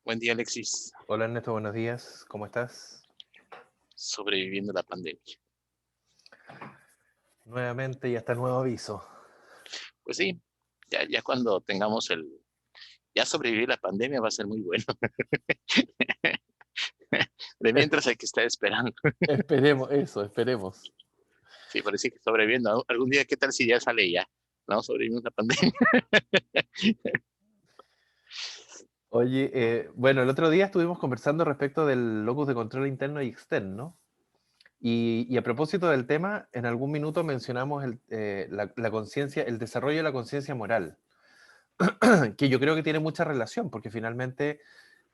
Buen día, Alexis. Hola Ernesto, buenos días, ¿cómo estás? Sobreviviendo la pandemia. Nuevamente y hasta nuevo aviso. Pues sí, ya cuando tengamos ya sobrevivir la pandemia va a ser muy bueno. De Es- mientras hay que estar esperando. Esperemos eso, esperemos. Sí, parece que sobreviviendo. Algún día, ¿qué tal si ya sale ya? No, sobrevivimos la pandemia. Oye, bueno, el otro día estuvimos conversando respecto del locus de control interno y externo. Y a propósito del tema, en algún minuto mencionamos la conciencia, el desarrollo de la conciencia moral, que yo creo que tiene mucha relación, porque finalmente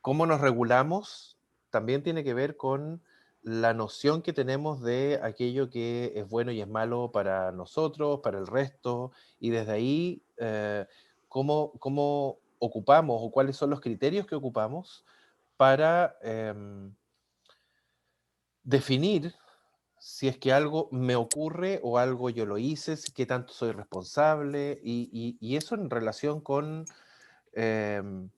cómo nos regulamos también tiene que ver con la noción que tenemos de aquello que es bueno y es malo para nosotros, para el resto, y desde ahí cómo ocupamos o cuáles son los criterios que ocupamos para definir si es que algo me ocurre o algo yo lo hice, qué tanto soy responsable, y eso en relación em,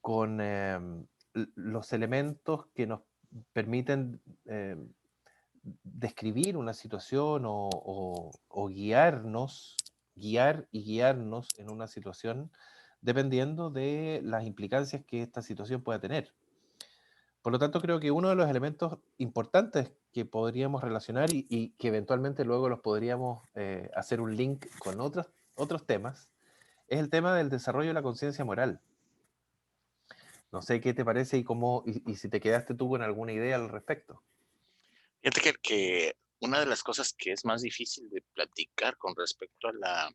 con los elementos que nos permiten describir una situación o guiarnos en una situación dependiendo de las implicancias que esta situación pueda tener. Por lo tanto, creo que uno de los elementos importantes que podríamos relacionar y que eventualmente luego los podríamos hacer un link con otros temas, es el tema del desarrollo de la conciencia moral. No sé qué te parece y si te quedaste tú con alguna idea al respecto. Fíjate que una de las cosas que es más difícil de platicar con respecto a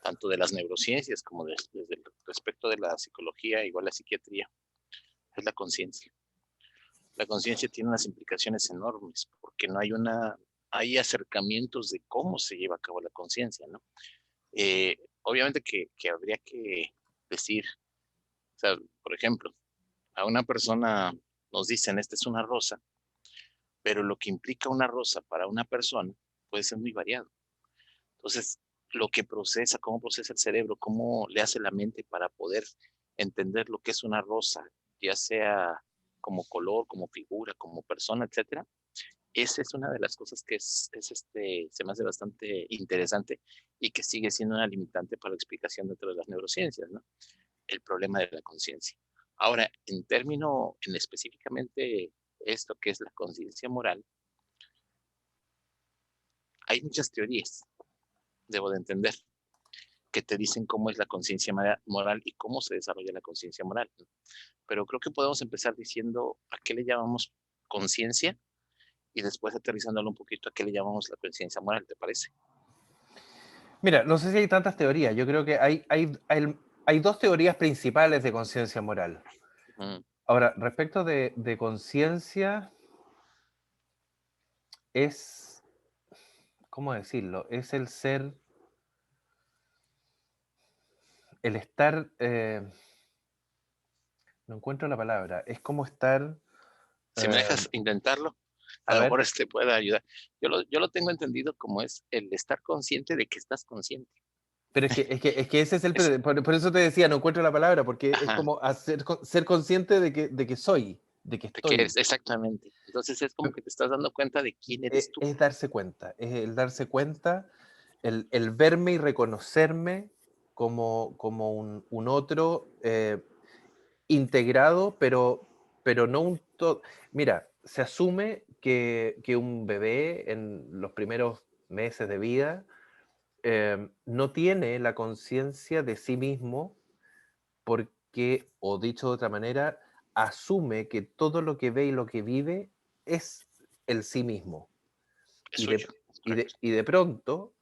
tanto de las neurociencias como desde el respecto de la psicología, igual la psiquiatría, es la conciencia. La conciencia tiene unas implicaciones enormes porque no hay hay acercamientos de cómo se lleva a cabo la conciencia, ¿no? Obviamente que habría que decir, o sea, por ejemplo, a una persona nos dicen, esta es una rosa, pero lo que implica una rosa para una persona puede ser muy variado. Entonces, lo que procesa, cómo procesa el cerebro, cómo le hace la mente para poder entender lo que es una rosa, ya sea como color, como figura, como persona, etcétera. Esa es una de las cosas que se me hace bastante interesante y que sigue siendo una limitante para la explicación dentro de las neurociencias, ¿no? El problema de la conciencia. Ahora, en específicamente esto que es la conciencia moral, hay muchas teorías, debo de entender, que te dicen cómo es la conciencia moral y cómo se desarrolla la conciencia moral, ¿no? Pero creo que podemos empezar diciendo a qué le llamamos conciencia y después aterrizándolo un poquito a qué le llamamos la conciencia moral, ¿te parece? Mira, no sé si hay tantas teorías. Yo creo que hay dos teorías principales de conciencia moral. Mm, Ahora, respecto de conciencia, es, ¿cómo decirlo? Es el ser, el estar, no encuentro la palabra, es como estar, Si me eh, dejas intentarlo, a a lo ver, mejor este puede ayudar. Yo lo tengo entendido como es el estar consciente de que estás consciente. pero es que ese es Es, por eso te decía, no encuentro la palabra, porque es ajá, como ser consciente de que soy, de que de que estoy. es exactamente. Entonces es como que te estás dando cuenta de quién eres tú. Es darse cuenta, es el darse cuenta, el verme y reconocerme como un otro integrado, pero no un todo. Mira, se asume que un bebé en los primeros meses de vida no tiene la conciencia de sí mismo porque, o dicho de otra manera, asume que todo lo que ve y lo que vive es el sí mismo. Es Y suyo, de, es y correcto. de, y de pronto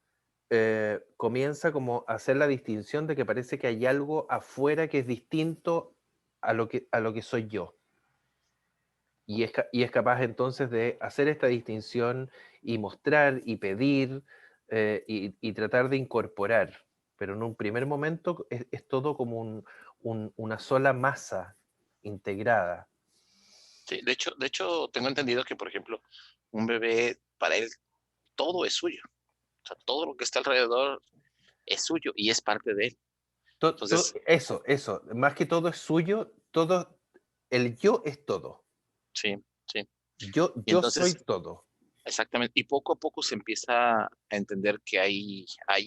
comienza como a hacer la distinción de que parece que hay algo afuera que es distinto a lo que soy yo. Y es capaz entonces de hacer esta distinción y mostrar y pedir y tratar de incorporar. Pero en un primer momento es todo como una sola masa integrada. Sí, de hecho, tengo entendido que, por ejemplo, un bebé, para él, todo es suyo. O sea, todo lo que está alrededor es suyo y es parte de él. Entonces, Eso, más que todo es suyo, todo, el yo es todo. Sí, sí. Y Yo soy entonces, todo. exactamente, y poco a poco se empieza a entender que hay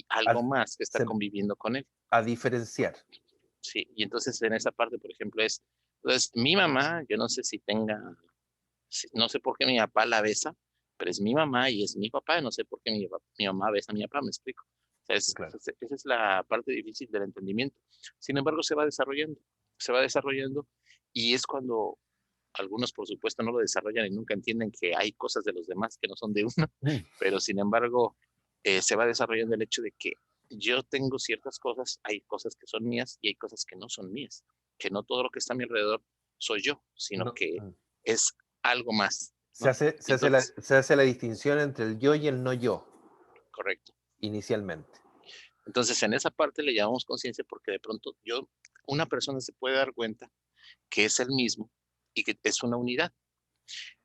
algo A, más que está se- conviviendo con él. a diferenciar. Sí, y entonces en esa parte, por ejemplo, entonces mi mamá, yo no sé si tenga, no sé por qué mi papá la besa, pero es mi mamá y es mi papá, no sé por qué mi mamá besa a mi papá, me explico. O sea, Claro. esa es la parte difícil del entendimiento. Sin embargo, se va desarrollando y es cuando algunos, por supuesto, no lo desarrollan y nunca entienden que hay cosas de los demás que no son de uno, Mm. pero sin embargo, se va desarrollando el hecho de que yo tengo ciertas cosas, hay cosas que son mías y hay cosas que no son mías, que no todo lo que está a mi alrededor soy yo, sino No, que es algo más, Se ¿no? hace, Y entonces, se hace la distinción entre el yo y el no yo, correcto. inicialmente. Entonces, en esa parte le llamamos conciencia porque de pronto una persona se puede dar cuenta que es el mismo y que es una unidad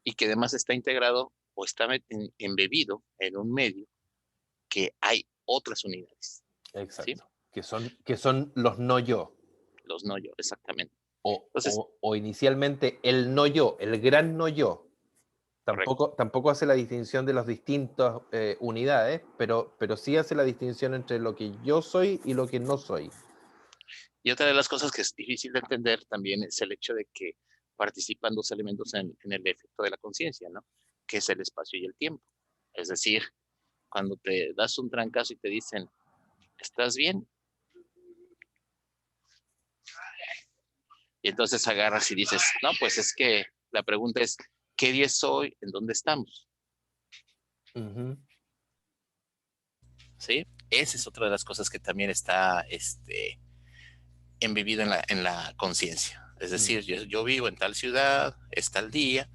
y que además está integrado o está embebido en un medio que hay otras unidades, ¿sí? Exacto. Que son los no yo. Los no yo, exactamente. O, Entonces, o inicialmente el no yo, el gran no yo. correcto. Tampoco hace la distinción de las distintas unidades, pero sí hace la distinción entre lo que yo soy y lo que no soy. Y otra de las cosas que es difícil de entender también es el hecho de que participan dos elementos en el efecto de la conciencia, ¿no? Que es el espacio y el tiempo. Es decir, cuando te das un trancazo y te dicen, ¿estás bien? Y entonces agarras y dices, no, pues es que la pregunta es, ¿qué día es hoy? ¿En dónde estamos? Ujú. ¿Sí? Esa es otra de las cosas que también está embebido en la conciencia. Es Mm. decir, yo vivo en tal ciudad, es tal día,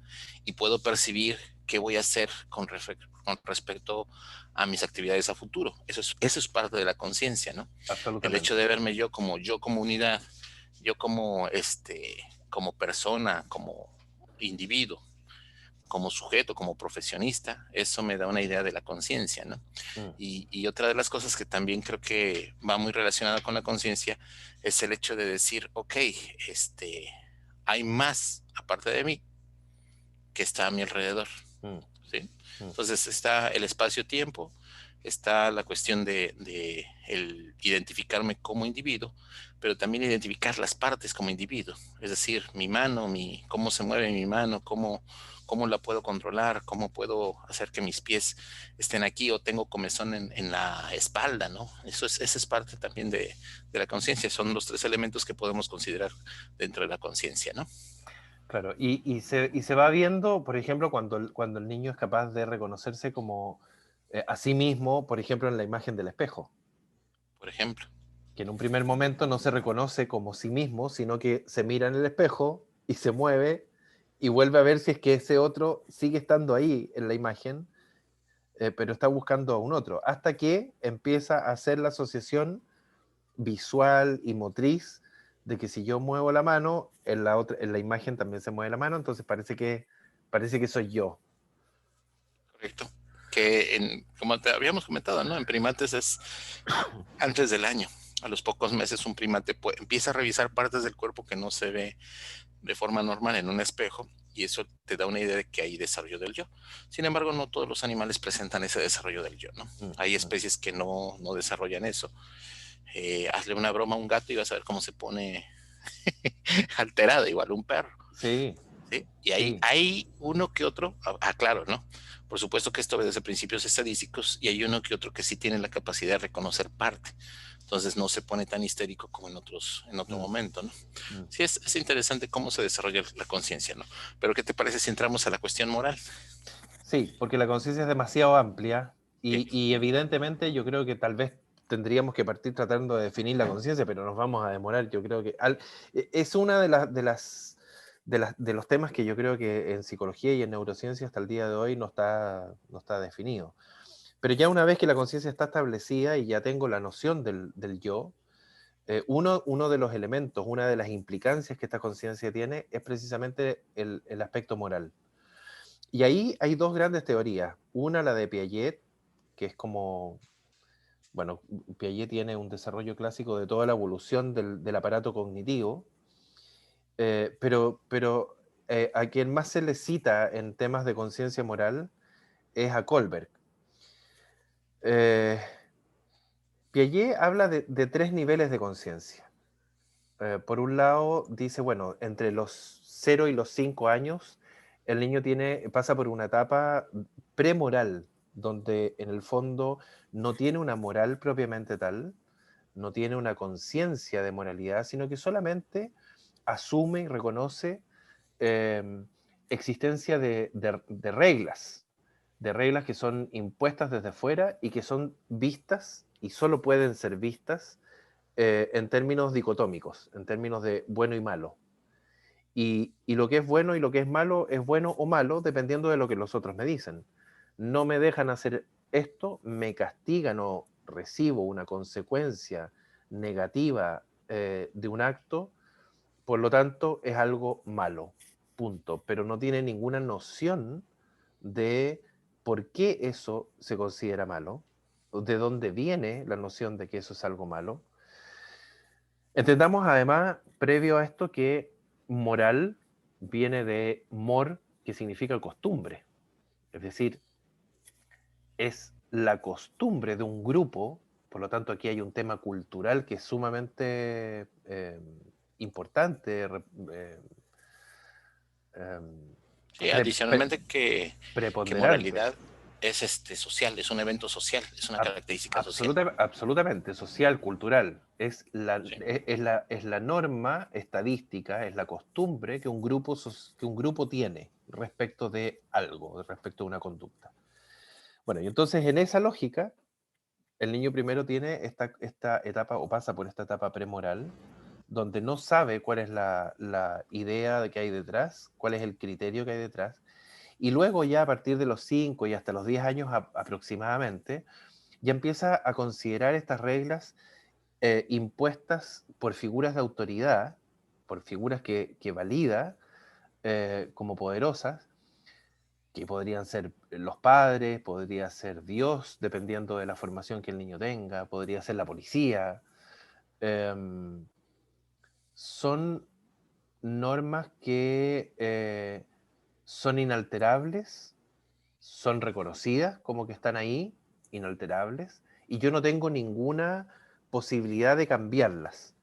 y puedo percibir qué voy a hacer con respecto a mis actividades a futuro. Eso es parte de la conciencia, ¿no? El hecho Absolutamente. de verme yo como unidad, yo como persona, como individuo, como sujeto, como profesionista, eso me da una idea de la conciencia, ¿no? Mm. Y otra de las cosas que también creo que va muy relacionada con la conciencia es el hecho de decir, ok, hay más aparte de mí que está a mi alrededor, Mm. ¿sí? Mm. Entonces está el espacio-tiempo, está la cuestión de el identificarme como individuo, pero también identificar las partes como individuo, es decir, mi mano, cómo se mueve mi mano, cómo la puedo controlar, cómo puedo hacer que mis pies estén aquí o tengo comezón en la espalda, ¿no? Esa es parte también de la conciencia, son los tres elementos que podemos considerar dentro de la conciencia, ¿no? Claro, y se va viendo, por ejemplo, cuando el niño es capaz de reconocerse como a sí mismo, por ejemplo, en la imagen del espejo, Por ejemplo. que en un primer momento no se reconoce como sí mismo, sino que se mira en el espejo y se mueve y vuelve a ver si es que ese otro sigue estando ahí en la imagen, pero está buscando a un otro, hasta que empieza a hacer la asociación visual y motriz de que si yo muevo la mano, en la imagen también se mueve la mano, entonces parece que soy yo. Correcto. Que como te habíamos comentado, ¿no? En primates es antes del año. A los pocos meses un primate empieza a revisar partes del cuerpo que no se ve de forma normal en un espejo y eso te da una idea de que hay desarrollo del yo. Sin embargo, no todos los animales presentan ese desarrollo del yo, ¿no? Mm, Hay mm. especies que no desarrollan eso. Hazle una broma a un gato y vas a ver cómo se pone alterado, igual un perro. Sí, ¿Sí? Y sí. hay uno que otro, claro, ¿no? Por supuesto que esto obedece principios estadísticos y hay uno que otro que sí tiene la capacidad de reconocer parte. Entonces no se pone tan histérico como en otro Mm, momento, ¿no? mm. Sí, es interesante cómo se desarrolla la conciencia, ¿no? Pero ¿qué te parece si entramos a la cuestión moral? Sí, porque la conciencia es demasiado amplia Sí, y evidentemente yo creo que tal vez tendríamos que partir tratando de definir la conciencia, pero nos vamos a demorar. Yo creo que es una de los temas que yo creo que en psicología y en neurociencia hasta el día de hoy no está definido. Pero ya una vez que la conciencia está establecida y ya tengo la noción del yo, uno de los elementos, una de las implicancias que esta conciencia tiene es precisamente el aspecto moral. Y ahí hay dos grandes teorías. Una, la de Piaget, que es como, bueno, Piaget tiene un desarrollo clásico de toda la evolución del aparato cognitivo, pero a quien más se le cita en temas de conciencia moral es a Kohlberg. Eh, Piaget habla de tres niveles de conciencia. Por un lado, dice, bueno, entre los 0 y los 5 años, el niño pasa por una etapa premoral, donde en el fondo no tiene una moral propiamente tal, no tiene una conciencia de moralidad, sino que solamente asume y reconoce eh, existencia de reglas que son impuestas desde fuera y que son vistas y solo pueden ser vistas en términos dicotómicos, en términos de bueno y malo. Y lo que es bueno y lo que es bueno o malo dependiendo de lo que los otros me dicen. No me dejan hacer esto, me castigan o recibo una consecuencia negativa de un acto, por lo tanto es algo malo, punto. Pero no tiene ninguna noción de por qué eso se considera malo, de dónde viene la noción de que eso es algo malo. Entendamos además, previo a esto, que moral viene de mor, que significa costumbre. Es decir, es la costumbre de un grupo, por lo tanto aquí hay un tema cultural que es sumamente importante, eh, Sí, pre, pre, adicionalmente que preponderante. moralidad es social, es un evento social, es una característica social. Absolutamente, social, cultural. Sí. Es la norma estadística, es la costumbre que un grupo tiene respecto de algo, respecto de una conducta. Bueno, y entonces en esa lógica, el niño primero tiene esta etapa, o pasa por esta etapa premoral, donde no sabe cuál es la idea que hay detrás, cuál es el criterio que hay detrás, y luego ya a partir de los 5 y hasta los 10 años aproximadamente, ya empieza a considerar estas reglas impuestas por figuras de autoridad, por figuras que valida como poderosas, que podrían ser los padres, podría ser Dios, dependiendo de la formación que el niño tenga, podría ser la policía. Eh, Son normas que son inalterables, son reconocidas como que están ahí, inalterables, y yo no tengo ninguna posibilidad de cambiarlas.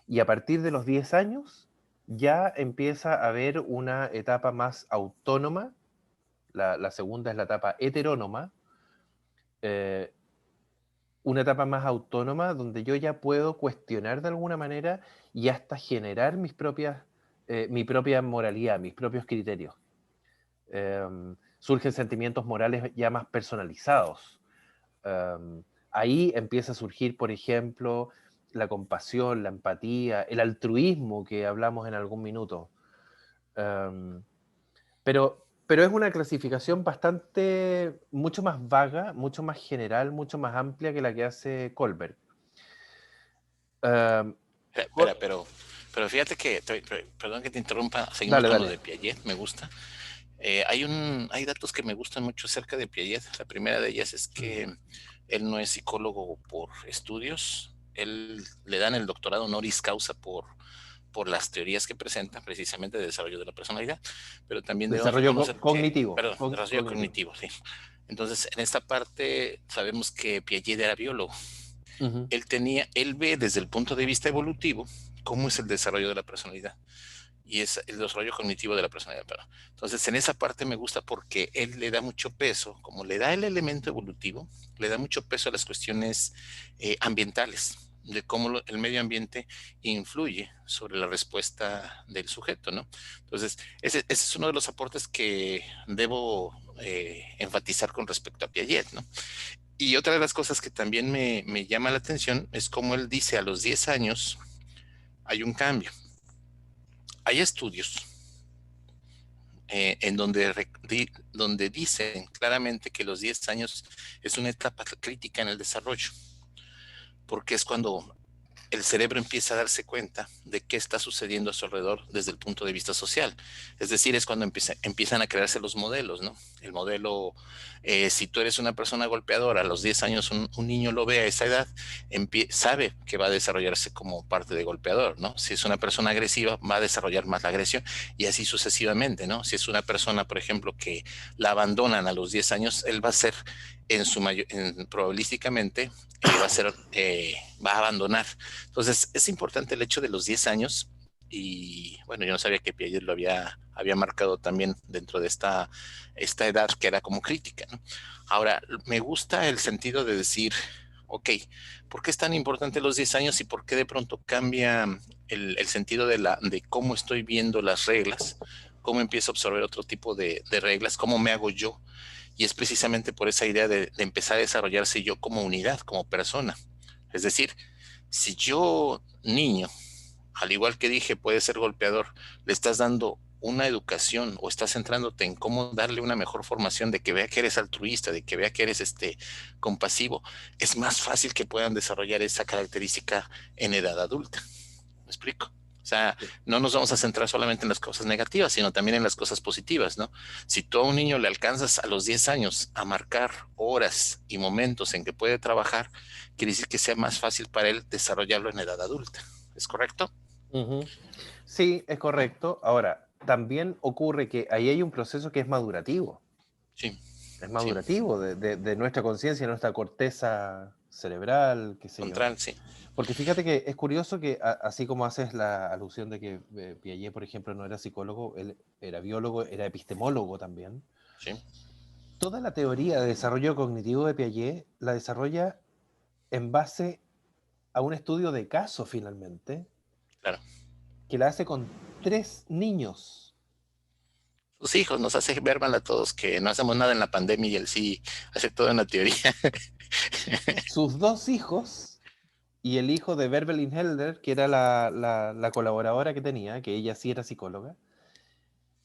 Y a partir de los 10 años ya empieza a haber una etapa más autónoma, la segunda es la etapa heterónoma, eh, una etapa más autónoma donde yo ya puedo cuestionar de alguna manera y hasta generar mi propia moralidad, mis propios criterios. Surgen sentimientos morales ya más personalizados. Ahí empieza a surgir, por ejemplo, la compasión, la empatía, el altruismo que hablamos en algún minuto. Um, pero es una clasificación mucho más vaga, mucho más general, mucho más amplia que la que hace Kohlberg. Um, Espera, pero fíjate que, perdón que te interrumpa, seguimos Dale, con lo dale. de Piaget, me gusta. Hay datos que me gustan mucho acerca de Piaget. La primera de ellas es que él no es psicólogo por estudios, él le dan el doctorado honoris causa por las teorías que presenta, precisamente de desarrollo de la personalidad, pero también debemos Desarrollo reconocer que, cognitivo. perdón, desarrollo Cognitivo. cognitivo, sí. Entonces, en esta parte sabemos que Piaget era biólogo. Ujú. Él ve desde el punto de vista evolutivo cómo es el desarrollo de la personalidad y es el desarrollo cognitivo de la personalidad. Entonces, en esa parte me gusta porque él le da mucho peso, como le da el elemento evolutivo, le da mucho peso a las cuestiones ambientales, de cómo el medio ambiente influye sobre la respuesta del sujeto, ¿no? Entonces, ese es uno de los aportes que debo enfatizar con respecto a Piaget, ¿no? Y otra de las cosas que también me llama la atención es cómo él dice a los 10 años hay un cambio. Hay estudios en donde dicen claramente que los 10 años es una etapa crítica en el desarrollo, porque es cuando el cerebro empieza a darse cuenta de qué está sucediendo a su alrededor desde el punto de vista social. Es decir, es cuando empiezan a crearse los modelos, ¿no? El modelo, si tú eres una persona golpeadora, a los 10 años un niño lo ve a esa edad, sabe que va a desarrollarse como parte de golpeador, ¿no? Si es una persona agresiva, va a desarrollar más la agresión y así sucesivamente, ¿no? Si es una persona, por ejemplo, que la abandonan a los 10 años, él va a ser probabilísticamente va a abandonar. Entonces, es importante el hecho de los 10 años y bueno, yo no sabía que Piaget lo había marcado también dentro de esta edad que era como crítica, ¿no? Ahora, me gusta el sentido de decir, ok, ¿por qué es tan importante los 10 años y por qué de pronto cambia el sentido de cómo estoy viendo las reglas? ¿Cómo empiezo a absorber otro tipo de reglas? ¿Cómo me hago yo? Y es precisamente por esa idea de empezar a desarrollarse yo como unidad, como persona. Es decir, si yo, niño, al igual que dije, puede ser golpeador, le estás dando una educación o estás centrándote en cómo darle una mejor formación de que vea que eres altruista, de que vea que eres compasivo, es más fácil que puedan desarrollar esa característica en edad adulta. ¿Me explico? O sea, no nos vamos a centrar solamente en las cosas negativas, sino también en las cosas positivas, ¿no? Si tú a un niño le alcanzas a los 10 años a marcar horas y momentos en que puede trabajar, quiere decir que sea más fácil para él desarrollarlo en edad adulta. ¿Es correcto? Sí, es correcto. Ahora, también ocurre que ahí hay un proceso que es madurativo. Sí. Es madurativo de nuestra conciencia, de nuestra corteza cerebral, qué sé yo. Sí. Porque fíjate que es curioso que así como haces la alusión de que Piaget, por ejemplo, no era psicólogo, él era biólogo, era epistemólogo también. Sí. Toda la teoría de desarrollo cognitivo de Piaget la desarrolla en base a un estudio de caso finalmente, Claro. que la hace con 3 niños. Sus hijos nos hace ver mal a todos que no hacemos nada en la pandemia y él sí hace todo en la teoría. Sus 2 hijos y el hijo de Beverly Helder, que era la colaboradora que tenía, que ella sí era psicóloga.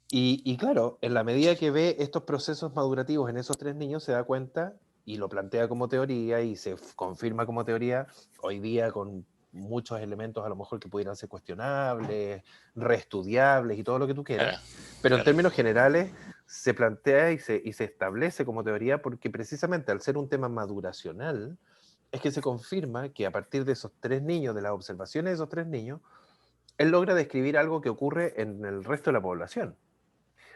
Y claro, en la medida que ve estos procesos madurativos en esos 3 niños, se da cuenta y lo plantea como teoría y se confirma como teoría hoy día con muchos elementos a lo mejor que pudieran ser cuestionables, reestudiables y todo lo que tú quieras, pero en términos generales se plantea y se establece como teoría porque precisamente al ser un tema maduracional, es que se confirma que a partir de esos 3 niños, de las observaciones de esos 3 niños, él logra describir algo que ocurre en el resto de la población.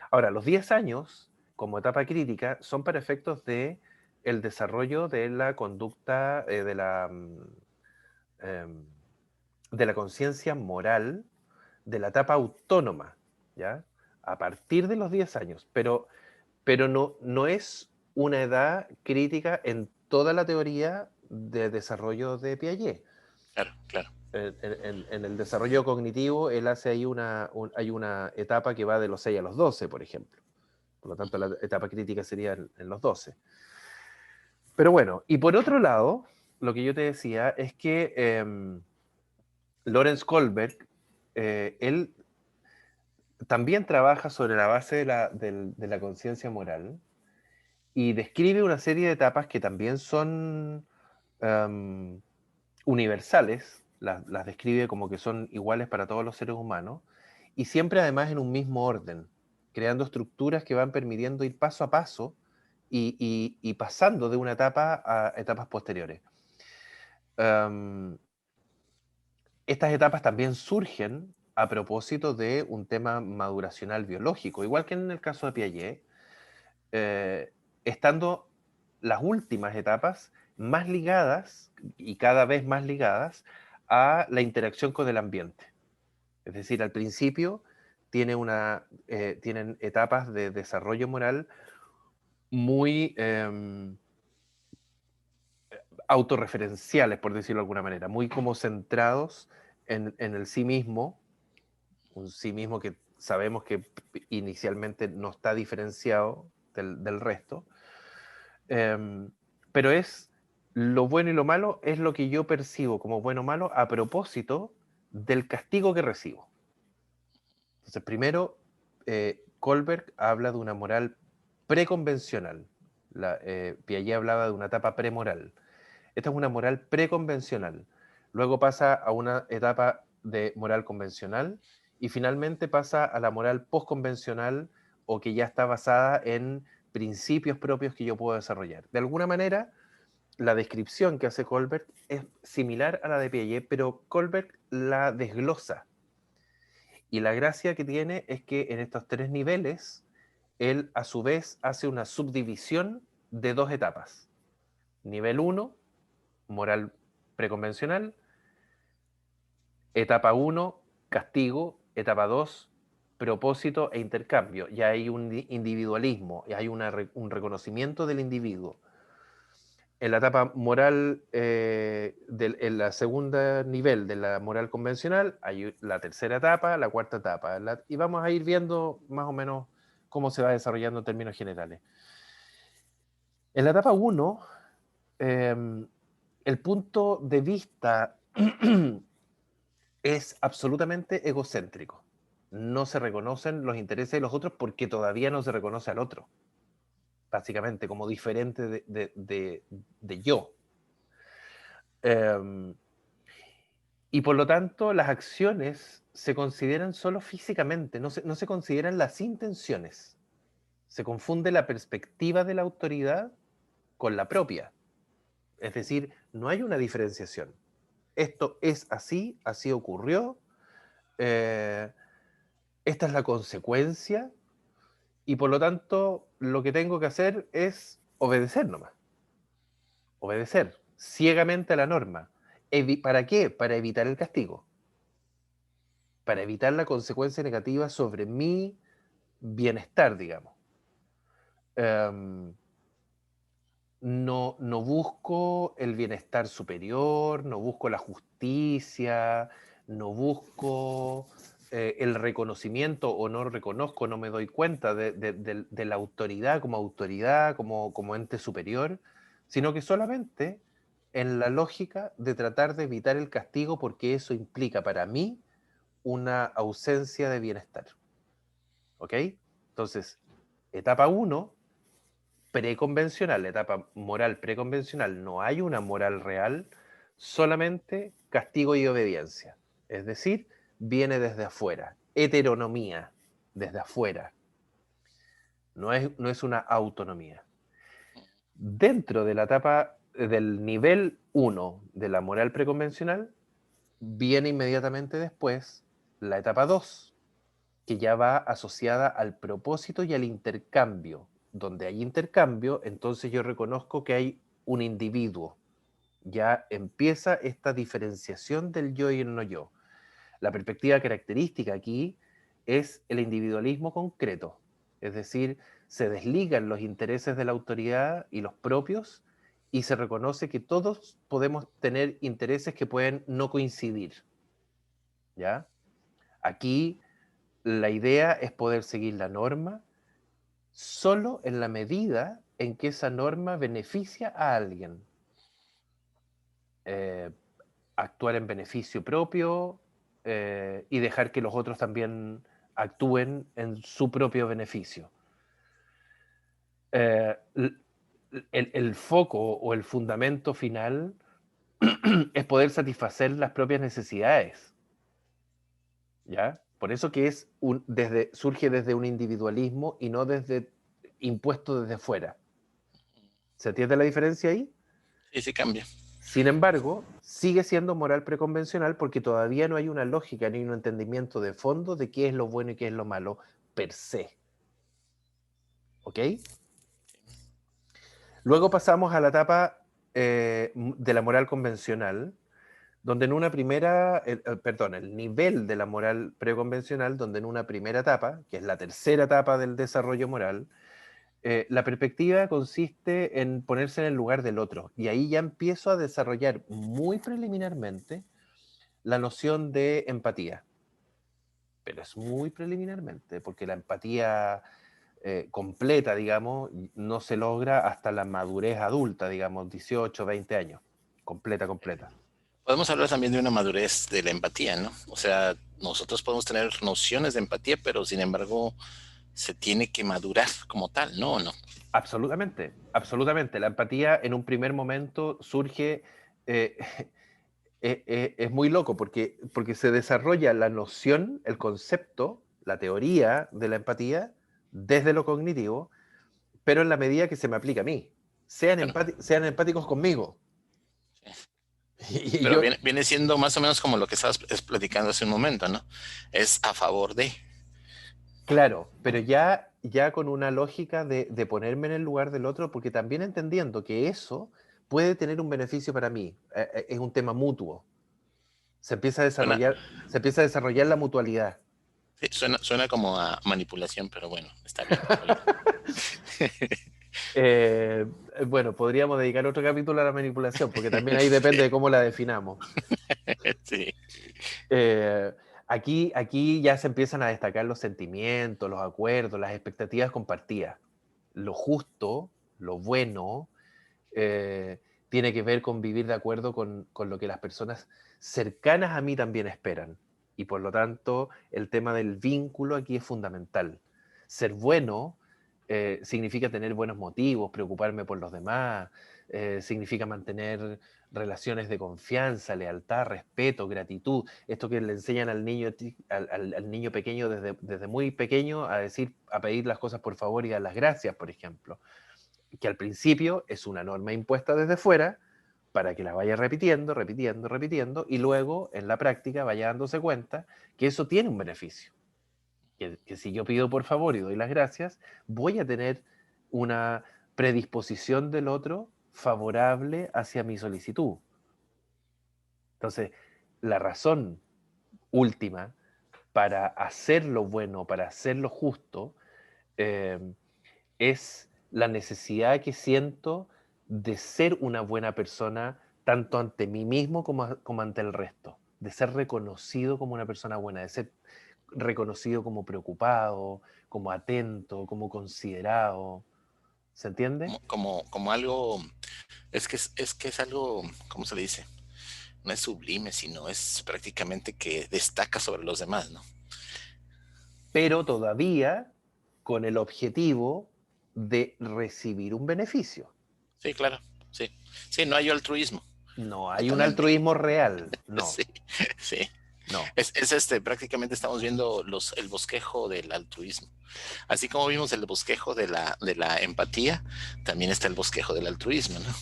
Ahora, los 10 años como etapa crítica son para efectos de el desarrollo de la conducta, de la conciencia moral, de la etapa autónoma, ¿ya? A partir de los 10 años, pero no es una edad crítica en toda la teoría de desarrollo de Piaget. Claro. En el desarrollo cognitivo, él hace ahí hay una etapa que va de los 6 a los 12, por ejemplo. Por lo tanto, la etapa crítica sería en los 12. Pero bueno, y por otro lado, lo que yo te decía es que Lawrence Kohlberg, él también trabaja sobre la base de la conciencia moral y describe una serie de etapas que también son universales, las describe como que son iguales para todos los seres humanos, y siempre además en un mismo orden, creando estructuras que van permitiendo ir paso a paso y pasando de una etapa a etapas posteriores. Estas etapas también surgen a propósito de un tema maduracional biológico, igual que en el caso de Piaget, estando las últimas etapas más ligadas y cada vez más ligadas a la interacción con el ambiente. Es decir, al principio tienen etapas de desarrollo moral muy autorreferenciales, por decirlo de alguna manera, muy como centrados en el sí mismo, un sí mismo que sabemos que inicialmente no está diferenciado del resto, pero es lo bueno y lo malo, es lo que yo percibo como bueno o malo a propósito del castigo que recibo. Entonces, primero, Kohlberg habla de una moral preconvencional. Piaget hablaba de una etapa premoral. Esta es una moral preconvencional. luego pasa a una etapa de moral convencional y finalmente pasa a la moral postconvencional o que ya está basada en principios propios que yo puedo desarrollar. De alguna manera, la descripción que hace Kohlberg es similar a la de Piaget, pero Kohlberg la desglosa. Y la gracia que tiene es que en estos 3 niveles, él a su vez hace una subdivisión de 2 etapas. Nivel 1, moral preconvencional. Etapa 1, castigo. Etapa 2, propósito e intercambio. Ya hay un individualismo, ya hay un reconocimiento del individuo. En la etapa moral, en la segunda nivel de la moral convencional, hay la tercera etapa, la cuarta etapa. Y vamos a ir viendo más o menos cómo se va desarrollando en términos generales. En la etapa 1, el punto de vista es absolutamente egocéntrico. No se reconocen los intereses de los otros porque todavía no se reconoce al otro, básicamente, como diferente de yo. Y por lo tanto, las acciones se consideran solo físicamente, no se consideran las intenciones. Se confunde la perspectiva de la autoridad con la propia. Es decir, no hay una diferenciación. Esto es así, así ocurrió, esta es la consecuencia, y por lo tanto, lo que tengo que hacer es obedecer nomás. Obedecer ciegamente a la norma. ¿Para qué? Para evitar el castigo. Para evitar la consecuencia negativa sobre mi bienestar, digamos. No busco el bienestar superior, no busco la justicia, no busco el reconocimiento o no reconozco, no me doy cuenta de la autoridad, como ente superior, sino que solamente en la lógica de tratar de evitar el castigo porque eso implica para mí una ausencia de bienestar. ¿Ok? Entonces, etapa 1, preconvencional, la etapa moral preconvencional, no hay una moral real, solamente castigo y obediencia. Es decir, viene desde afuera, heteronomía, desde afuera. No es una autonomía. Dentro de la etapa del nivel 1 de la moral preconvencional, viene inmediatamente después la etapa 2, que ya va asociada al propósito y al intercambio. Donde hay intercambio, entonces yo reconozco que hay un individuo. Ya empieza esta diferenciación del yo y el no yo. La perspectiva característica aquí es el individualismo concreto, es decir, se desligan los intereses de la autoridad y los propios y se reconoce que todos podemos tener intereses que pueden no coincidir. ¿Ya? Aquí la idea es poder seguir la norma solo en la medida en que esa norma beneficia a alguien. Actuar en beneficio propio y dejar que los otros también actúen en su propio beneficio. El foco o el fundamento final es poder satisfacer las propias necesidades. ¿Ya? Por eso que surge desde un individualismo y no impuesto desde fuera. ¿Se entiende la diferencia ahí? Sí, sí cambia. Sin embargo, sigue siendo moral preconvencional porque todavía no hay una lógica ni un entendimiento de fondo de qué es lo bueno y qué es lo malo per se. ¿Ok? Luego pasamos a la etapa de la moral convencional, donde en una primera, el nivel de la moral preconvencional, donde en una primera etapa, que es la tercera etapa del desarrollo moral, la perspectiva consiste en ponerse en el lugar del otro. Y ahí ya empiezo a desarrollar muy preliminarmente la noción de empatía. Pero es muy preliminarmente, porque la empatía completa, digamos, no se logra hasta la madurez adulta, digamos, 18, 20 años. Completa. Podemos hablar también de una madurez de la empatía, ¿no? O sea, nosotros podemos tener nociones de empatía, pero sin embargo se tiene que madurar como tal, ¿no? ¿O no? Absolutamente. La empatía en un primer momento surge Es muy loco porque se desarrolla la noción, el concepto, la teoría de la empatía desde lo cognitivo, pero en la medida que se me aplica a mí. Claro. Sean empáticos conmigo. Sí. Y Pero yo, viene siendo más o menos como lo que estabas platicando hace un momento, ¿no? Es a favor de. claro, pero ya con una lógica de ponerme en el lugar del otro, porque también entendiendo que eso puede tener un beneficio para mí. Es un tema mutuo. Se empieza a Suena, desarrollar, se empieza a desarrollar la mutualidad. sí, suena como a manipulación, pero bueno, está bien, válido. Eh, bueno, podríamos dedicar otro capítulo a la manipulación, porque también ahí depende de cómo la definamos. Sí. Eh, aquí ya se empiezan a destacar los sentimientos, los acuerdos, las expectativas compartidas. Lo justo, lo bueno, eh, tiene que ver con vivir de acuerdo con lo que las personas cercanas a mí también esperan. Y por lo tanto, el tema del vínculo aquí es fundamental. Ser bueno significa tener buenos motivos, preocuparme por los demás, significa mantener relaciones de confianza, lealtad, respeto, gratitud. Esto que le enseñan al niño, al niño pequeño desde muy pequeño a decir, a pedir las cosas por favor y dar las gracias, por ejemplo, que al principio es una norma impuesta desde fuera para que la vaya repitiendo, repitiendo, repitiendo, y luego en la práctica vaya dándose cuenta que eso tiene un beneficio. Que si yo pido por favor y doy las gracias, voy a tener una predisposición del otro favorable hacia mi solicitud. Entonces, la razón última para hacer lo bueno, para hacer lo justo, eh, es la necesidad que siento de ser una buena persona tanto ante mí mismo como ante el resto, de ser reconocido como una persona buena, de ser reconocido como preocupado, como atento, como considerado. ¿Se entiende? Como algo, es que es algo, ¿cómo se le dice? No es sublime, sino es prácticamente que destaca sobre los demás, ¿no? Pero todavía con el objetivo de recibir un beneficio. Sí, claro, sí. Sí, no hay altruismo, No hay un totalmente. altruismo real, no, Sí, sí. no. Prácticamente estamos viendo el bosquejo del altruismo. Así como vimos el bosquejo de la empatía, también está el bosquejo del altruismo, ¿no?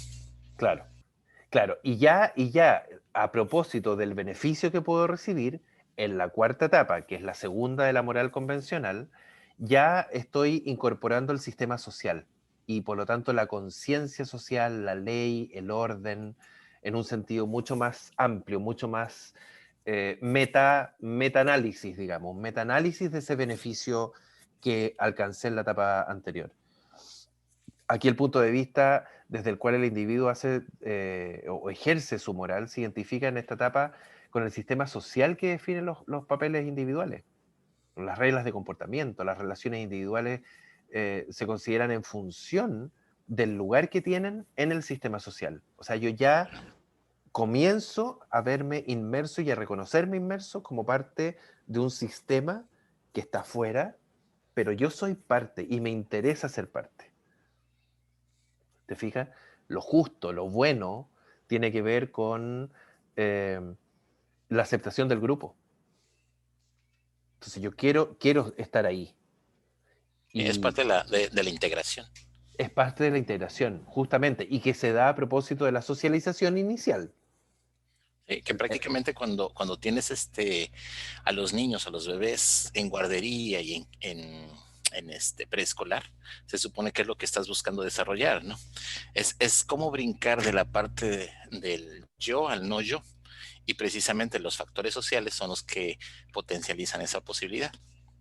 Claro. Claro, y ya a propósito del beneficio que puedo recibir, en la cuarta etapa, que es la segunda de la moral convencional, ya estoy incorporando el sistema social y por lo tanto la conciencia social, la ley, el orden, en un sentido mucho más amplio, mucho más meta-análisis, digamos, meta-análisis de ese beneficio que alcancé en la etapa anterior. Aquí el punto de vista desde el cual el individuo hace o ejerce su moral se identifica en esta etapa con el sistema social que define los papeles individuales, las reglas de comportamiento, las relaciones individuales se consideran en función del lugar que tienen en el sistema social. O sea, yo ya comienzo a verme inmerso y a reconocerme inmerso como parte de un sistema que está afuera, pero yo soy parte y me interesa ser parte. ¿Te fijas? Lo justo, lo bueno, tiene que ver con eh, la aceptación del grupo. Entonces yo quiero estar ahí. Es Y parte de la integración. es parte de la integración, justamente, y que se da a propósito de la socialización inicial. Que prácticamente cuando tienes a los niños, a los bebés en guardería y en preescolar, se supone que es lo que estás buscando desarrollar, ¿no? Es como brincar de la parte del yo al no yo, y precisamente los factores sociales son los que potencializan esa posibilidad.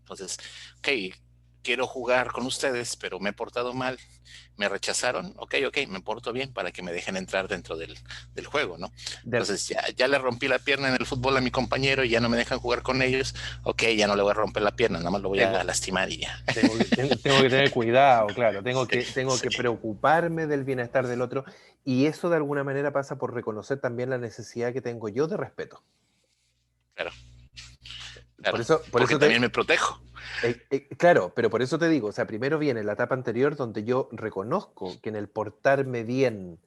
Entonces, ok, quiero jugar con ustedes, pero me he portado mal, me rechazaron, ok, me porto bien para que me dejen entrar dentro del juego, ¿no? De- Entonces ya le rompí la pierna en el fútbol a mi compañero y ya no me dejan jugar con ellos, ok, ya no le voy a romper la pierna, nada más lo voy a tengo, lastimar y ya. tengo que tener cuidado, claro, Sí, tengo sí, que preocuparme del bienestar del otro, y eso de alguna manera pasa por reconocer también la necesidad que tengo yo de respeto. claro, Por claro, eso, por porque eso también me protejo. claro, pero por eso te digo, o sea, primero viene la etapa anterior donde yo reconozco que en el portarme bien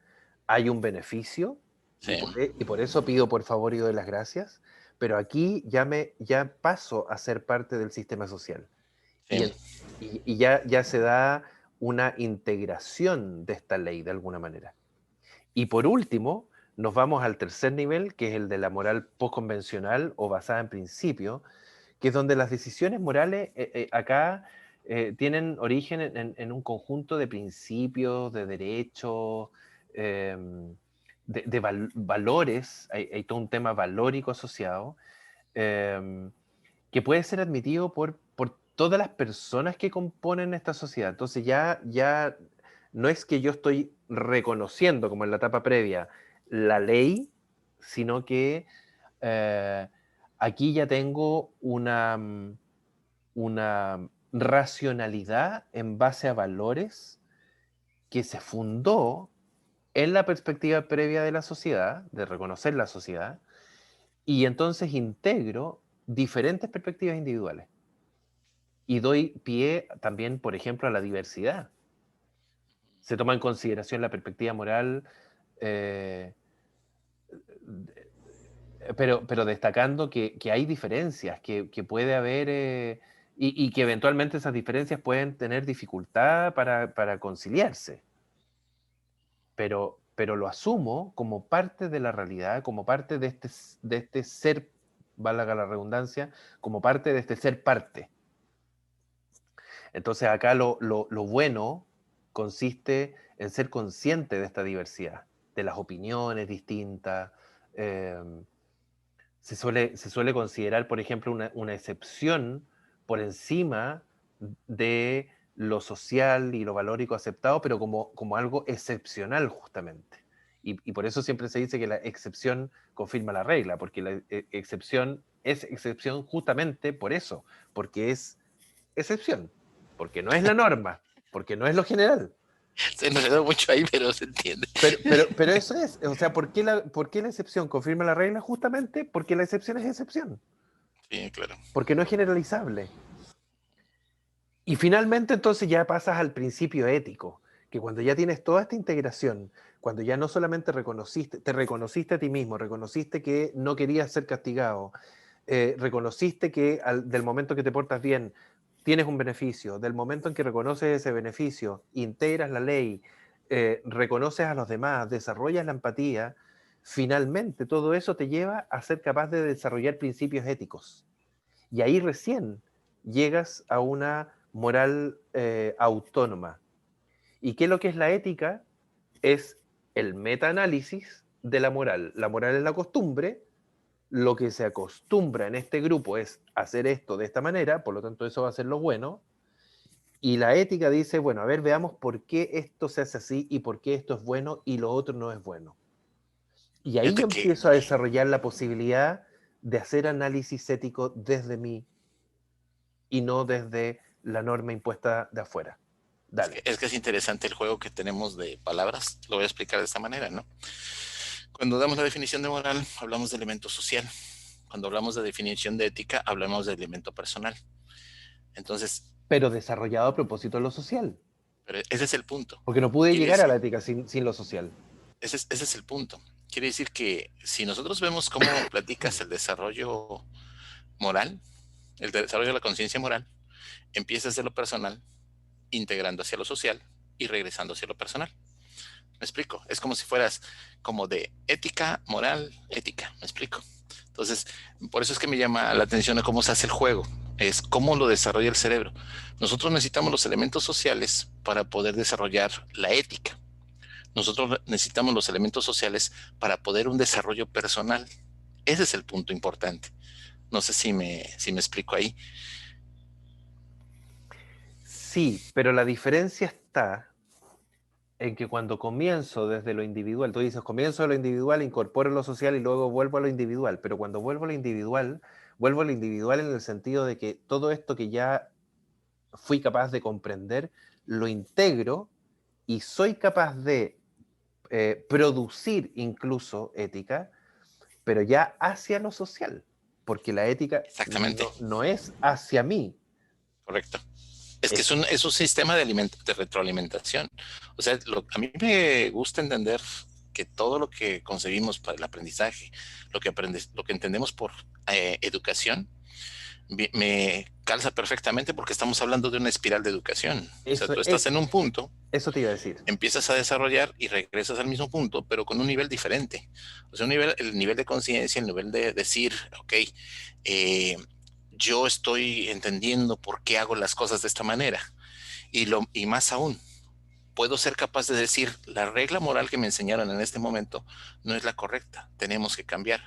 hay un beneficio, Sí. Y por eso pido por favor y doy las gracias, pero aquí ya paso a ser parte del sistema social. Sí. Y ya se da una integración de esta ley de alguna manera. Y por último, nos vamos al tercer nivel, que es el de la moral postconvencional o basada en principio, que es donde las decisiones morales acá tienen origen en un conjunto de principios, de derechos, valores, hay todo un tema valórico asociado, que puede ser admitido por todas las personas que componen esta sociedad. Entonces ya no es que yo estoy reconociendo, como en la etapa previa, la ley, sino que eh, aquí ya tengo una racionalidad en base a valores que se fundó en la perspectiva previa de la sociedad, de reconocer la sociedad, y entonces integro diferentes perspectivas individuales. Y doy pie también, por ejemplo, a la diversidad. Se toma en consideración la perspectiva moral, eh, pero destacando que hay diferencias, que puede haber, y que eventualmente esas diferencias pueden tener dificultad para conciliarse. Pero lo asumo como parte de la realidad, como parte de este ser, valga la redundancia, como parte de este ser parte. Entonces acá lo bueno consiste en ser consciente de esta diversidad, de las opiniones distintas. Eh, se suele considerar, por ejemplo, una excepción por encima de lo social y lo valórico aceptado, pero como algo excepcional justamente. Y por eso siempre se dice que la excepción confirma la regla, porque la excepción es excepción justamente por eso, porque es excepción, porque no es la norma, porque no es lo general. Se enredó mucho ahí, pero se entiende. Pero eso es, o sea, por qué la excepción confirma la regla? Justamente porque la excepción es excepción, Sí, claro. porque no es generalizable. Y finalmente entonces ya pasas al principio ético, que cuando ya tienes toda esta integración, cuando ya no solamente te reconociste a ti mismo, reconociste que no querías ser castigado, reconociste que del momento que te portas bien tienes un beneficio, del momento en que reconoces ese beneficio, integras la ley, reconoces a los demás, desarrollas la empatía, finalmente todo eso te lleva a ser capaz de desarrollar principios éticos. Y ahí recién llegas a una moral autónoma. ¿Y qué es lo que es la ética? Es el metaanálisis de la moral. La moral es la costumbre, lo que se acostumbra en este grupo es hacer esto de esta manera, por lo tanto eso va a ser lo bueno, y la ética dice, bueno, a ver, veamos por qué esto se hace así y por qué esto es bueno y lo otro no es bueno. Y ahí yo Fíjate que empiezo a desarrollar la posibilidad de hacer análisis ético desde mí y no desde la norma impuesta de afuera. Dale. es que es interesante el juego que tenemos de palabras. Lo voy a explicar de esta manera, ¿no? Cuando damos la definición de moral, hablamos de elemento social. Cuando hablamos de definición de ética, hablamos de elemento personal. Entonces, Pero desarrollado a propósito de lo social. pero ese es el punto. Porque no pude Quiere llegar a decir, la ética sin lo social. ese es el punto. Quiere decir que si nosotros vemos cómo platicas el desarrollo moral, el desarrollo de la conciencia moral, empieza desde lo personal, integrando hacia lo social y regresando hacia lo personal. ¿Me explico? Es como si fueras como de ética, moral, ética. ¿Me explico? Entonces, por eso es que me llama la atención a cómo se hace el juego. Es cómo lo desarrolla el cerebro. Nosotros necesitamos los elementos sociales para poder desarrollar la ética. Nosotros necesitamos los elementos sociales para poder un desarrollo personal. Ese es el punto importante. No sé si me explico ahí. Sí, pero la diferencia está en que cuando comienzo desde lo individual, tú dices, comienzo de lo individual, incorporo lo social y luego vuelvo a lo individual, pero cuando vuelvo a lo individual en el sentido de que todo esto que ya fui capaz de comprender, lo integro y soy capaz de producir incluso ética, pero ya hacia lo social, porque la ética Exactamente. no es hacia mí, Correcto. Es que es es un sistema de retroalimentación. O sea, a mí me gusta entender que todo lo que concebimos para el aprendizaje, lo que entendemos por educación, me calza perfectamente porque estamos hablando de una espiral de educación. O sea, Eso, tú estás en un punto, eso te iba a decir. empiezas a desarrollar y regresas al mismo punto, pero con un nivel diferente. O sea, el nivel de conciencia, el nivel de decir, ok, eh, yo estoy entendiendo por qué hago las cosas de esta manera. Y más aún, puedo ser capaz de decir, la regla moral que me enseñaron en este momento no es la correcta, tenemos que cambiar,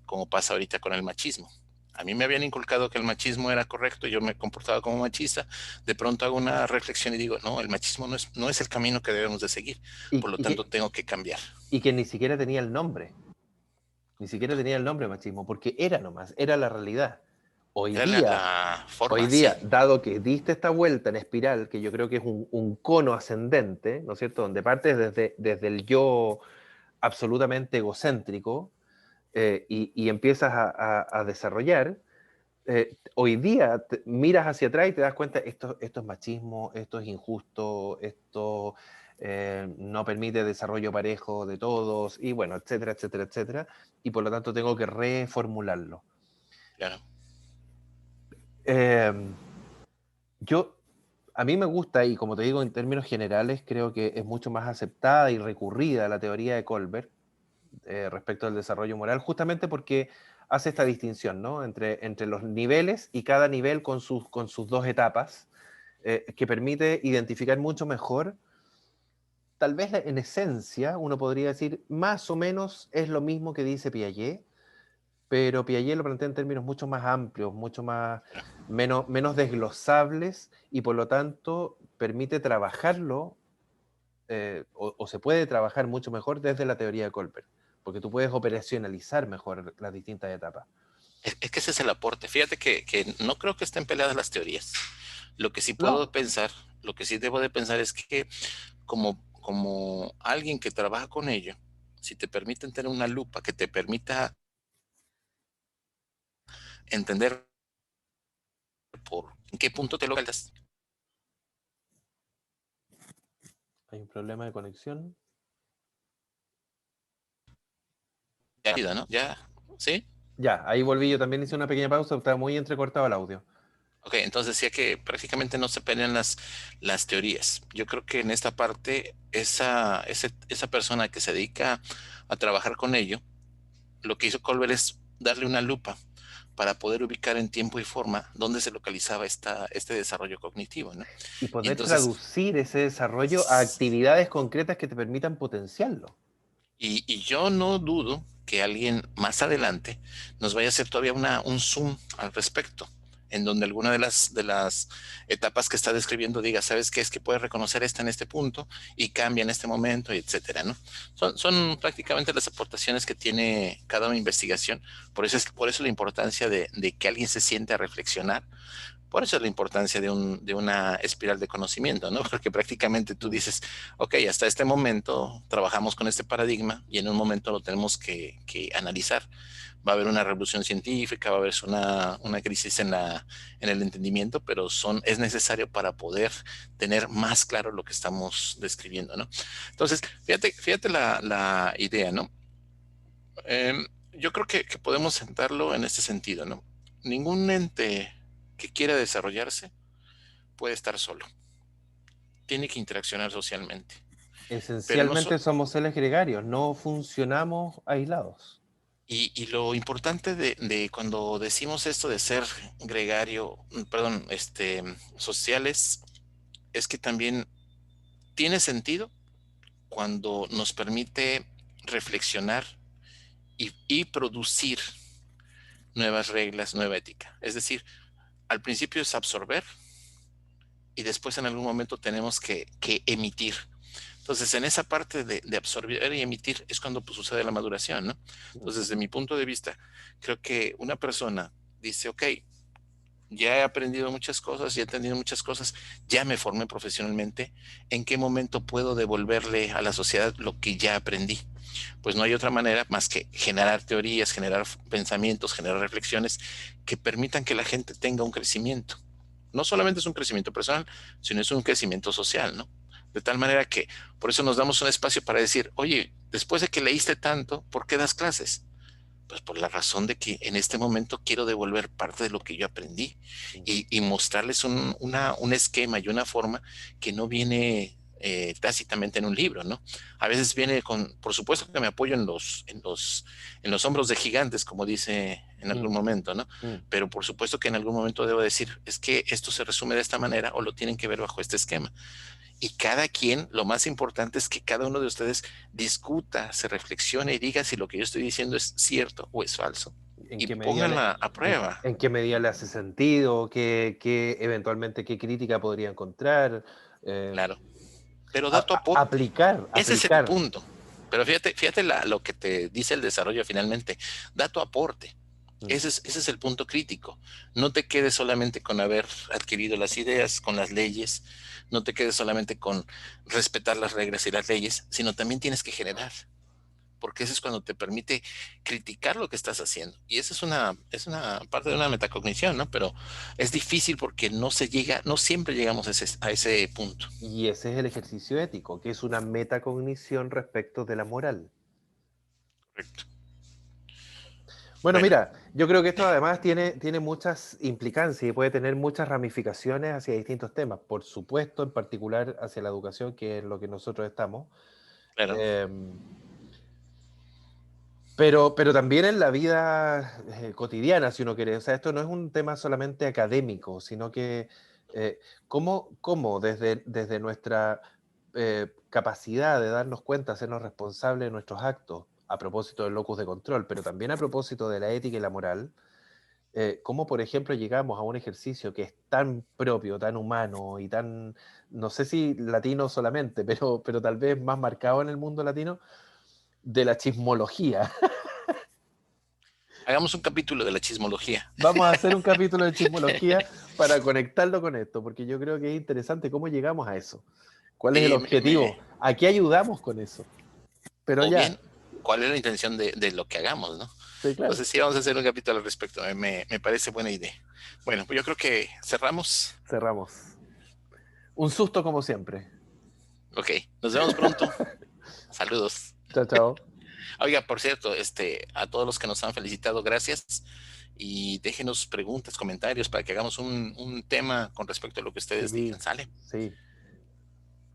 como pasa ahorita con el machismo. A mí me habían inculcado que el machismo era correcto, yo me comportaba como machista, de pronto hago una reflexión y digo, no, el machismo no es el camino que debemos de seguir, Y, por lo y tanto que, tengo que cambiar. y que ni siquiera tenía el nombre. Ni siquiera tenía el nombre machismo, porque era nomás, era la realidad. Hoy Era día, la hoy forma, sí, día, dado que diste esta vuelta en espiral, que yo creo que es un cono ascendente, ¿no es cierto? Donde partes desde el yo absolutamente egocéntrico y empiezas a desarrollar, hoy día miras hacia atrás y te das cuenta, esto es machismo, esto es injusto, esto no permite desarrollo parejo de todos, y bueno, etcétera, etcétera, etcétera, y por lo tanto tengo que reformularlo. claro. Eh, yo, a mí me gusta, y como te digo, en términos generales, creo que es mucho más aceptada y recurrida la teoría de Colbert respecto al desarrollo moral, justamente porque hace esta distinción, ¿no? Entre los niveles y cada nivel con sus dos etapas, que permite identificar mucho mejor, tal vez en esencia, uno podría decir, más o menos es lo mismo que dice Piaget, pero Piaget lo plantea en términos mucho más amplios, mucho más, menos desglosables, y por lo tanto permite trabajarlo, o se puede trabajar mucho mejor desde la teoría de Colbert, porque tú puedes operacionalizar mejor las distintas etapas. Es que ese es el aporte. Fíjate que no creo que estén peleadas las teorías. Lo que sí puedo No, pensar, lo que sí debo de pensar es que como alguien que trabaja con ello, si te permiten tener una lupa que te permita entender por en qué punto te localizas, hay un problema de conexión. ya, ¿no? Ya, ¿sí? Ya, ahí volví, yo también hice una pequeña pausa, estaba muy entrecortado el audio. Ok, entonces decía que prácticamente no se pelean las teorías. Yo creo que en esta parte, esa persona que se dedica a trabajar con ello, lo que hizo Colbert es darle una lupa para poder ubicar en tiempo y forma dónde se localizaba este desarrollo cognitivo, ¿no? Y Y poder entonces, traducir ese desarrollo a actividades concretas que te permitan potenciarlo. y yo no dudo que alguien más adelante nos vaya a hacer todavía un zoom al respecto, en donde alguna de las etapas que está describiendo diga, ¿sabes qué? Es que puedes reconocer esta en este punto y cambia en este momento, y etcétera, ¿no? Son prácticamente las aportaciones que tiene cada una investigación. Por eso la importancia de que alguien se siente a reflexionar. Por eso es la importancia de una espiral de conocimiento, ¿no? Porque prácticamente tú Mm. dices, ok, hasta este momento trabajamos con este paradigma y en un momento lo tenemos que analizar. Va a haber una revolución científica, va a haber una crisis en el entendimiento, pero es necesario para poder tener más claro lo que estamos describiendo, ¿no? Entonces, fíjate la idea, ¿no? Yo creo que podemos sentarlo en este sentido, ¿no? Ningún ente que quiera desarrollarse puede estar solo, tiene que interaccionar socialmente. Pero no Esencialmente so- somos seres gregarios, no funcionamos aislados. y lo importante de cuando decimos esto de ser gregario, perdón, sociales, es que también tiene sentido cuando nos permite reflexionar y producir nuevas reglas, nueva ética. Es decir, al principio es absorber y después en algún momento tenemos que emitir. Entonces, en esa parte de absorber y emitir es cuando pues, sucede la maduración, ¿no? Entonces, desde mi punto de vista, creo que una persona dice, ok, ya he aprendido muchas cosas, ya he entendido muchas cosas, ya me formé profesionalmente, ¿en qué momento puedo devolverle a la sociedad lo que ya aprendí? Pues no hay otra manera más que generar teorías, generar pensamientos, generar reflexiones que permitan que la gente tenga un crecimiento. No solamente es un crecimiento personal, sino es un crecimiento social, ¿no? De tal manera que por eso nos damos un espacio para decir, oye, después de que leíste tanto, ¿por qué das clases? Pues por la razón de que en este momento quiero devolver parte de lo que yo aprendí y mostrarles un esquema y una forma que no viene tácitamente en un libro, ¿no? A veces viene por supuesto que me apoyo en los hombros de gigantes, como dice en algún Mm, momento, ¿no? mm. Pero por supuesto que en algún momento debo decir, es que esto se resume de esta manera o lo tienen que ver bajo este esquema. Y cada quien, lo más importante es que cada uno de ustedes discuta, se reflexione y diga si lo que yo estoy diciendo es cierto o es falso. ¿En Y qué medida le, pónganla a prueba, en qué medida le hace sentido? Eventualmente qué crítica podría encontrar? Eh, claro. Pero da tu aporte. aplicar, Ese es el aplicar. punto. Pero fíjate lo que te dice el desarrollo finalmente. Da tu aporte. Mm. Ese es el punto crítico. No te quedes solamente con haber adquirido las ideas, con las leyes. No te quedes solamente con respetar las reglas y las leyes, sino también tienes que generar. Porque eso es cuando te permite criticar lo que estás haciendo. Y esa es una parte de una metacognición, ¿no? Pero es difícil porque no siempre llegamos a ese punto. Y ese es el ejercicio ético, que es una metacognición respecto de la moral. Correcto. Bueno, Bueno, mira, yo creo que esto además tiene muchas implicancias y puede tener muchas ramificaciones hacia distintos temas. Por supuesto, en particular hacia la educación, que es lo que nosotros estamos. claro. Em, pero también en la vida cotidiana, si uno quiere. O sea, esto no es un tema solamente académico, sino que cómo desde nuestra capacidad de darnos cuenta, hacernos responsables de nuestros actos, a propósito del locus de control, pero también a propósito de la ética y la moral, cómo, por ejemplo, llegamos a un ejercicio que es tan propio, tan humano y tan, no sé si latino solamente, pero tal vez más marcado en el mundo latino, de la chismología. Hagamos un capítulo de la chismología. Vamos a hacer un capítulo de chismología para conectarlo con esto, porque yo creo que es interesante cómo llegamos a eso. ¿Cuál es el Sí, objetivo? ¿A qué ayudamos con eso? Pero o ya, bien, ¿cuál es la intención de lo que hagamos, no? sí, claro, Entonces sí, vamos a hacer un capítulo al respecto. Me parece buena idea. Bueno, pues yo creo que cerramos. cerramos. Un susto como siempre. Ok, nos vemos pronto. Saludos. Chao, chao. Oiga, por cierto, a todos los que nos han felicitado, gracias. Y déjenos preguntas, comentarios para que hagamos un tema con respecto a lo que ustedes digan. Sí, ¿Sale? sí,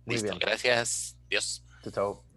muy Listo, bien. gracias. Dios. Chao, chao.